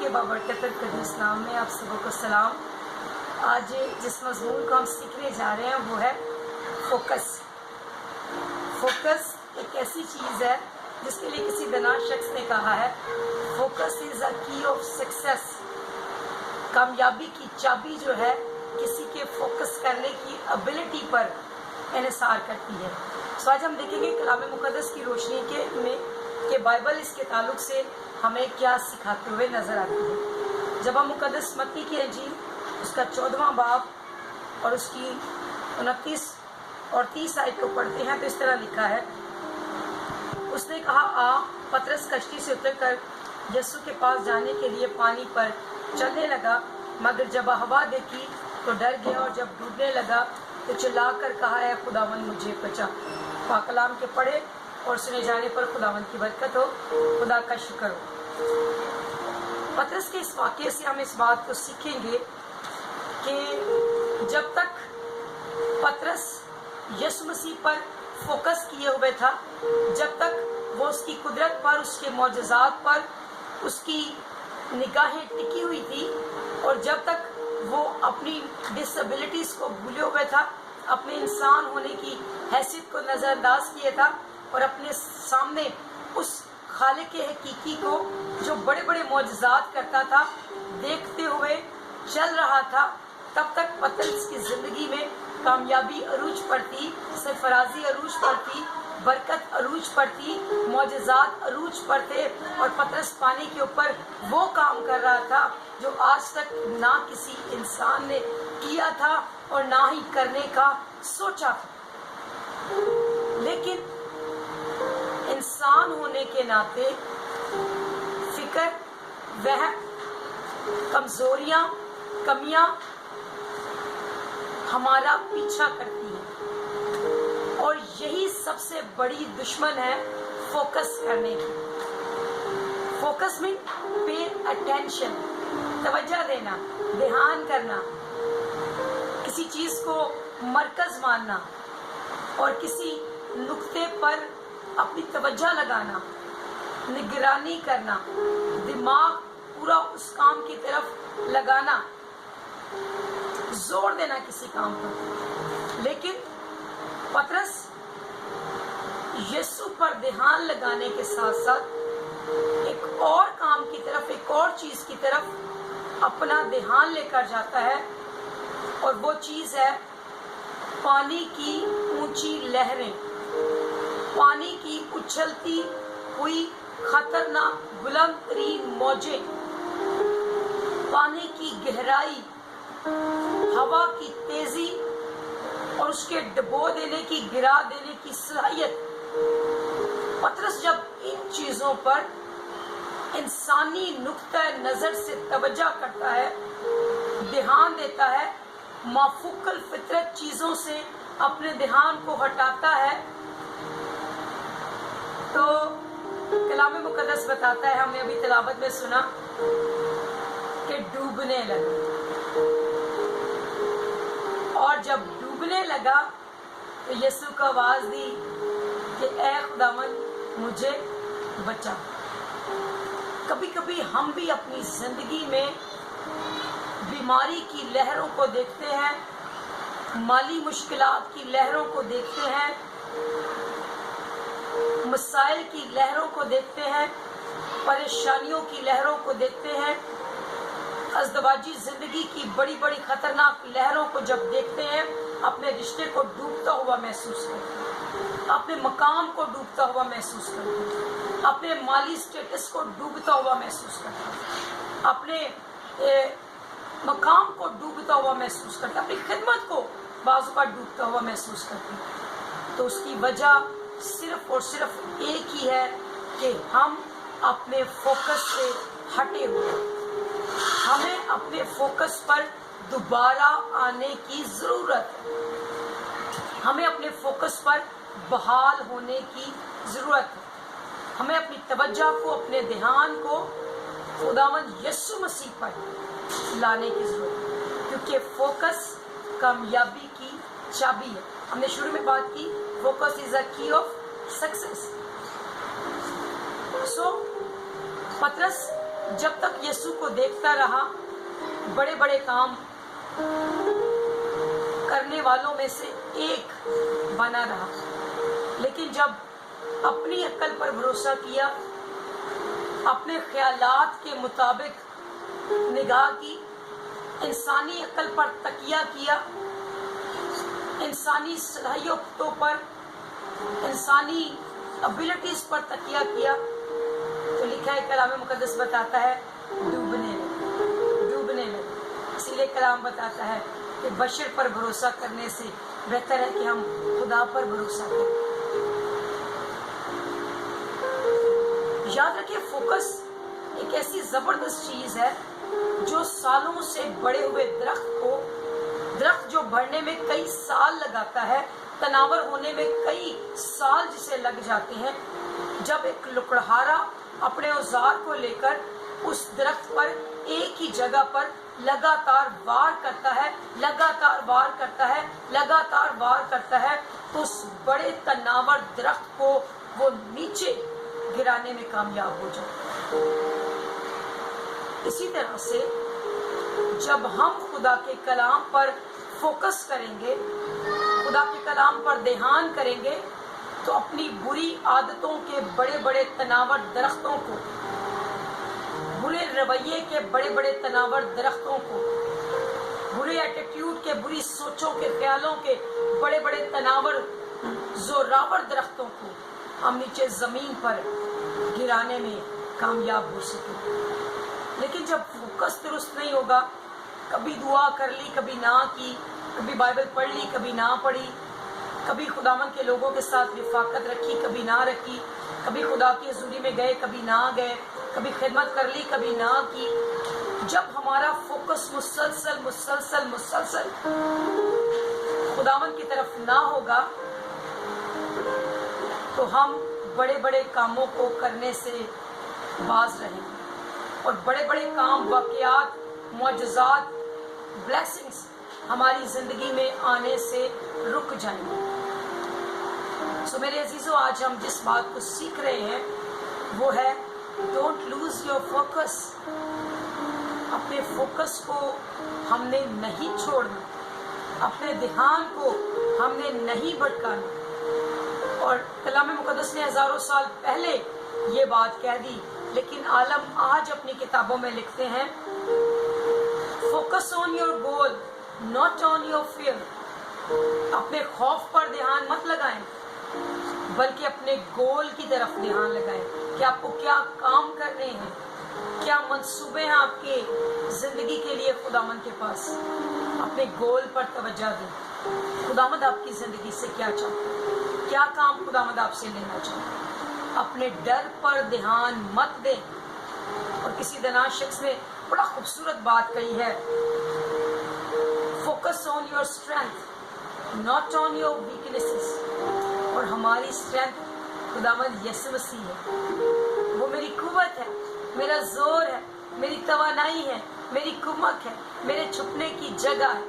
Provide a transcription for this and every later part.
के बाबरकत कदीस नाम में आप सबों को सलाम। आज जिस मजमून को हम सीखने जा रहे हैं वो है फोकस। फोकस एक ऐसी चीज़ है जिसके लिए किसी दाना शख्स ने कहा है फोकस इज़ अ की ऑफ सक्सेस। कामयाबी की चाबी जो है किसी के फोकस करने की एबिलिटी पर इन्हिसार करती है। तो आज हम देखेंगे कलाम मुक़द्दस की रोशनी के बाइबल इसके ताल्लुक से हमें क्या सिखाते हुए नज़र आती है। जब हम मुक़द्दस मत्ती की इंजील उसका 14वां बाब और उसकी 29 और 30 आयत को पढ़ते हैं तो इस तरह लिखा है, उसने कहा आ। पतरस कश्ती से उतरकर यीशु के पास जाने के लिए पानी पर चलने लगा, मगर जब हवा देखी तो डर गया और जब डूबने लगा तो चिल्लाकर कहा है खुदावंद मुझे बचा। पाक कलाम के पढ़े और सुने जाने पर खुदावंद की बरकत हो, खुदा का शुक्र हो। पतरस के इस वाक़े से हम इस बात को सीखेंगे कि जब तक पतरस यीशु मसीह पर फोकस किए हुए था, जब तक वो उसकी कुदरत पर, उसके मौजज़ात पर उसकी निगाहें टिकी हुई थी और जब तक वो अपनी डिसेबिलिटीज़ को भूले हुए था, अपने इंसान होने की हैसियत को नज़रअंदाज किया था और अपने सामने उस खालिक हकीकी को जो बड़े बड़े मौजज़ात करता था देखते हुए चल रहा था, तब तक पतरस की ज़िंदगी में कामयाबी अरूज पर थी, सरफराजी अरूज पर थी, बरकत अरूज पर थी, मौजज़ात अरूज पर थे और पतरस पानी के ऊपर वो काम कर रहा था जो आज तक ना किसी इंसान ने किया था और ना ही करने का सोचा था। लेकिन इंसान होने के नाते फिक्र, वह कमजोरियां, कमियां हमारा पीछा करती हैं और यही सबसे बड़ी दुश्मन है फोकस करने की। फोकस मीन पे अटेंशन, तवज्जो देना, ध्यान करना, किसी चीज को मरकज मानना और किसी नुक्ते पर अपनी तवज्जो लगाना, निगरानी करना, दिमाग पूरा उस काम की तरफ लगाना, जोर देना किसी काम पर। लेकिन पतरस यीशु पर ध्यान लगाने के साथ साथ एक और काम की तरफ, एक और चीज की तरफ अपना ध्यान लेकर जाता है और वो चीज है पानी की ऊंची लहरें, पानी की उछलती हुई खतरनाक बुलंद तरीन मौजें, पानी की गहराई, हवा की तेजी और उसके डबो देने की, गिरा देने की सलाहियत। पतरस जब इन चीजों पर इंसानी नुक्ता नजर से तवज्जो करता है, ध्यान देता है, माफूकल फितरत चीजों से अपने ध्यान को हटाता है, तो कलाम मुक़द्दस बताता है, हमने अभी तिलावत में सुना कि डूबने लगा और जब डूबने लगा तो यीशु को आवाज दी कि ऐ खुदावंद मुझे बचा। कभी कभी हम भी अपनी जिंदगी में बीमारी की लहरों को देखते हैं, माली मुश्किलात की लहरों को देखते हैं, मसाइल की लहरों को देखते हैं, परेशानियों की लहरों को देखते हैं, अज़दवाजी जिंदगी की बड़ी बड़ी खतरनाक लहरों को जब देखते हैं, अपने रिश्ते को डूबता हुआ महसूस करते हैं, अपने मकाम को डूबता हुआ महसूस करते हैं, अपने माली स्टेटस को डूबता हुआ महसूस करते हैं, अपने मकाम को डूबता हुआ महसूस करते हैं, अपनी खिदमत को बाजू का डूबता हुआ महसूस करते हैं। तो उसकी वजह सिर्फ और सिर्फ एक ही है कि हम अपने फोकस से हटे हुए हैं। हमें अपने फोकस पर दोबारा आने की जरूरत है, हमें अपने फोकस पर बहाल होने की जरूरत है, हमें अपनी तवज्जो को, अपने ध्यान को खुदावंद यीशु मसीह पर लाने की जरूरत है, क्योंकि फोकस कामयाबी की चाबी है। हमने शुरू में बात की फोकस इज अ की ऑफ सक्सेस। सो पतरस जब तक यीशु को देखता रहा, बड़े बड़े काम करने वालों में से एक बना रहा। लेकिन जब अपनी अक्ल पर भरोसा किया, अपने ख्यालात के मुताबिक निगाह की, इंसानी अक्ल पर तकिया किया, इंसानी सलाहियतों पर, इंसानी एबिलिटीज पर तकिया किया, तो लिखा है कलाम मुकद्दस बताता है डूबने लगे। इसीलिए कलाम बताता है कि बशर पर भरोसा करने से बेहतर है कि हम खुदा पर भरोसा करें। याद रखिए, फोकस एक ऐसी जबरदस्त चीज है जो सालों से बड़े हुए दरख्त जो बढ़ने में कई साल लगाता है, तनावर होने में कई साल जिसे लग जाते हैं, जब एक लुकड़हारा अपने औजार को लेकर उस दरख्त पर एक ही जगह पर लगातार वार करता है, तो उस बड़े तनावर दरख्त को वो नीचे गिराने में कामयाब हो जाता है। इसी तरह से जब हम खुदा के कलाम पर फोकस करेंगे, खुदा के कलाम पर ध्यान करेंगे, तो अपनी बुरी आदतों के बड़े बड़े तनावर दरख्तों को, बुरे रवैये के बड़े बड़े तनावर दरख्तों को, बुरे एटीट्यूड के, बुरी सोचों के, ख्यालों के बड़े बड़े तनावर जोरावर दरख्तों को हम नीचे जमीन पर गिराने में कामयाब हो सके। लेकिन जब फोकस दुरुस्त नहीं होगा, कभी दुआ कर ली, कभी ना की, कभी बाइबल पढ़ ली, कभी ना पढ़ी, कभी खुदावंद के लोगों के साथ रिफाकत रखी, कभी ना रखी, कभी खुदा की हजूरी में गए, कभी ना गए, कभी खिदमत कर ली, कभी ना की, जब हमारा फोकस मुसलसल खुदावंद की तरफ ना होगा, तो हम बड़े बड़े कामों को करने से बाज रहेंगे और बड़े बड़े काम, वाक़यात, मुआजिज़ात, ब्लेसिंग्स हमारी जिंदगी में आने से रुक जाएंगे। सो मेरे अजीजों, आज हम जिस बात को सीख रहे हैं वो है डोंट लूज योर फोकस। अपने फोकस को हमने नहीं छोड़ना, अपने ध्यान को हमने नहीं भटकाना। और कलाम मुकद्दस ने हजारों साल पहले ये बात कह दी, लेकिन आलम आज अपनी किताबों में लिखते हैं focus on your goal not on your fear. अपने खौफ पर ध्यान मत लगाएं, बल्कि अपने गोल की तरफ ध्यान लगाएं कि आपको क्या काम करने हैं, क्या मंसूबे हैं आपके जिंदगी के लिए खुदावंद के पास। अपने गोल पर तवज्जो दें। खुदावंद आपकी जिंदगी से क्या चाहता है, क्या काम खुदावंद आपसे लेना चाहता है। अपने डर पर ध्यान मत दें। और किसी दानिश शख्स ने बड़ा खूबसूरत बात कही है, focus on your strength not on your weaknesses. और हमारी स्ट्रेंथ खुदावंद यीशु मसीह है। वो मेरी कुव्वत है, मेरा जोर है, मेरी तवानाई है, मेरी कुमक है, मेरे छुपने की जगह है।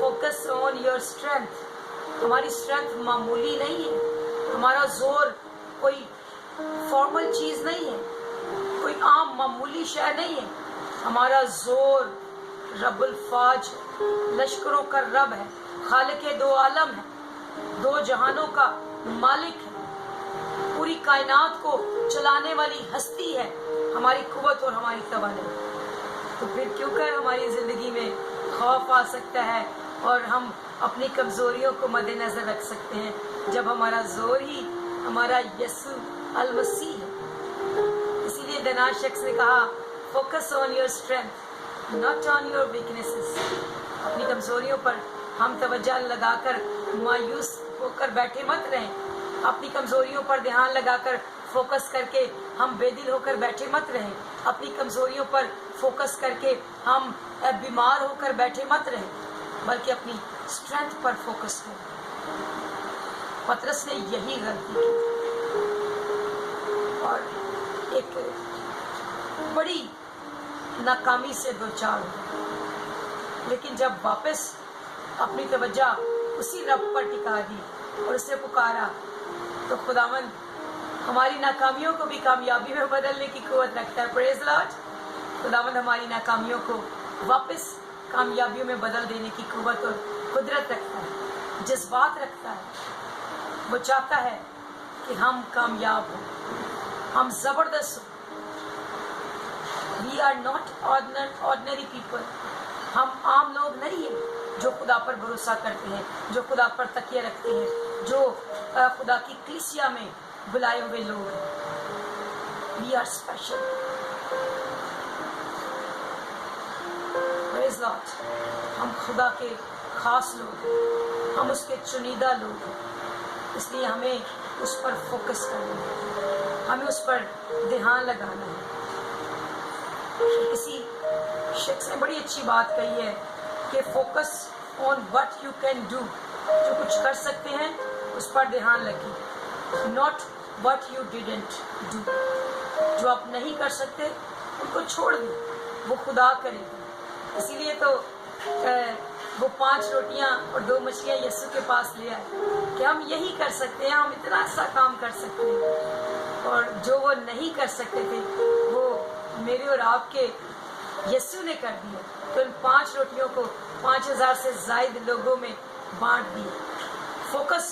Focus on your strength. हमारी स्ट्रेंथ मामूली नहीं है, हमारा जोर कोई फॉर्मल चीज नहीं है, कोई आम मामूली शय नहीं है। हमारा जोर रब्बुल फाज, लश्करों का रब है, खालिक दो आलम है, दो जहानों का मालिक है, पूरी कायनात को चलाने वाली हस्ती है हमारी कुव्वत और हमारी तवानाई। तो फिर क्यों कर हमारी जिंदगी में खौफ आ सकता है और हम अपनी कमजोरियों को मद्देनजर रख सकते हैं, जब हमारा जोर ही हमारा यीशु अल मसीह है। इसीलिए दानिश शख्स ने कहा focus on your strength not on your weaknesses. अपनी कमजोरियों पर हम तवज्जो लगाकर मायूस होकर बैठे मत रहें। अपनी कमजोरियों पर ध्यान लगाकर फोकस करके हम बेदिल होकर बैठे मत रहें। अपनी कमजोरियों पर फोकस करके हम बीमार होकर बैठे मत रहें, बल्कि अपनी स्ट्रेंथ पर फोकस करें। पतरस ने यही गलती की और एक बड़ी नाकामी से दो चार हुए। लेकिन जब वापस अपनी तवज्जो उसी रब पर टिका दी और उससे पुकारा, तो खुदावंद हमारी नाकामियों को भी कामयाबी में बदलने की कुव्वत रखता है। Praise Lord. खुदावंद हमारी नाकामियों को वापस कामयाबियों में बदल देने की कुव्वत और कुदरत रखता है, जज्बात रखता है। वो चाहता है कि हम कामयाब हों, हम जबरदस्त हों। We are not ordinary people. हम आम लोग नहीं हैं जो खुदा पर भरोसा करते हैं, जो खुदा पर तकिया रखते हैं, जो खुदा की कलीसिया में बुलाए हुए लोग हैं। We are special. Praise Lord. हम खुदा के खास लोग हैं, हम उसके चुनिंदा लोग हैं, इसलिए हमें उस पर फोकस करना है, हमें उस पर ध्यान लगाना है। किसी शख्स ने बड़ी अच्छी बात कही है कि focus on what you can do, जो कुछ कर सकते हैं उस पर ध्यान रखिए, not what you didn't do. जो आप नहीं कर सकते उनको छोड़ दें, वो खुदा करेगा। इसीलिए तो वो 5 रोटियां और 2 मछलियां यीशु के पास ले आए कि हम यही कर सकते हैं, हम इतना सा काम कर सकते हैं। और जो वो नहीं कर सकते थे वो मेरे और आपके यीशु ने कर दिया। तो इन 5 रोटियों को 5000 से ज्यादा लोगों में बांट दिया। Focus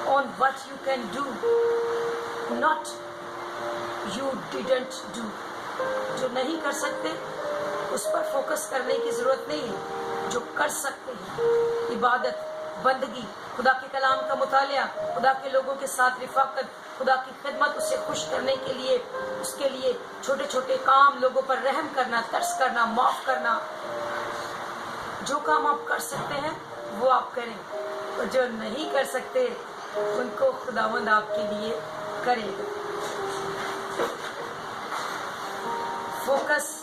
on what you can do, not you didn't do. जो नहीं कर सकते उस पर फोकस करने की जरूरत नहीं है। जो कर सकते हैं, इबादत, बंदगी, खुदा के कलाम का मुतालिया, खुदा के लोगों के साथ रिफाकत, खुदा की खिदमत, उसे खुश करने के लिए, उसके लिए छोटे छोटे काम, लोगों पर रहम करना, तरस करना, माफ करना। जो काम आप कर सकते हैं वो आप करें, और जो नहीं कर सकते उनको खुदावंद आपके लिए करेगा। Focus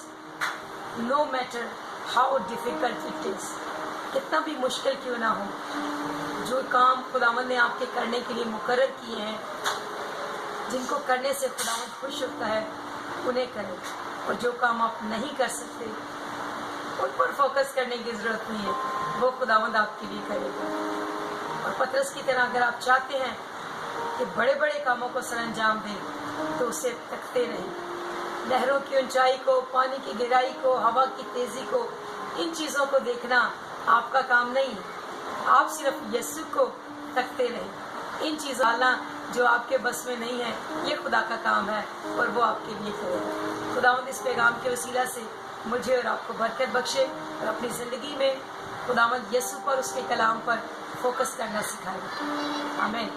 no matter how difficult it is, कितना भी मुश्किल क्यों ना हो, जो काम खुदावंद ने आपके करने के लिए मुकर्रर किए हैं, जिनको करने से खुदावंद खुश होता है, उन्हें करें। और जो काम आप नहीं कर सकते उन पर फोकस करने की जरूरत नहीं है, वो खुदावंद आपके लिए करेगा। और पतरस की तरह अगर आप चाहते हैं कि बड़े बड़े कामों को सरंजाम दें तो उसे तकते रहें। लहरों की ऊंचाई को, पानी की गहराई को, हवा की तेजी को, इन चीज़ों को देखना आपका काम नहीं है। आप सिर्फ यीशु को तकते रहें। इन चीज़ों वाला जो आपके बस में नहीं है, ये खुदा का काम है और वो आपके लिए करेगा। खुदावंद इस पैगाम के वसीला से मुझे और आपको बरकत बख्शे और अपनी ज़िंदगी में खुदावंद यीशु पर, उसके कलाम पर फोकस करना सिखाए। आमीन।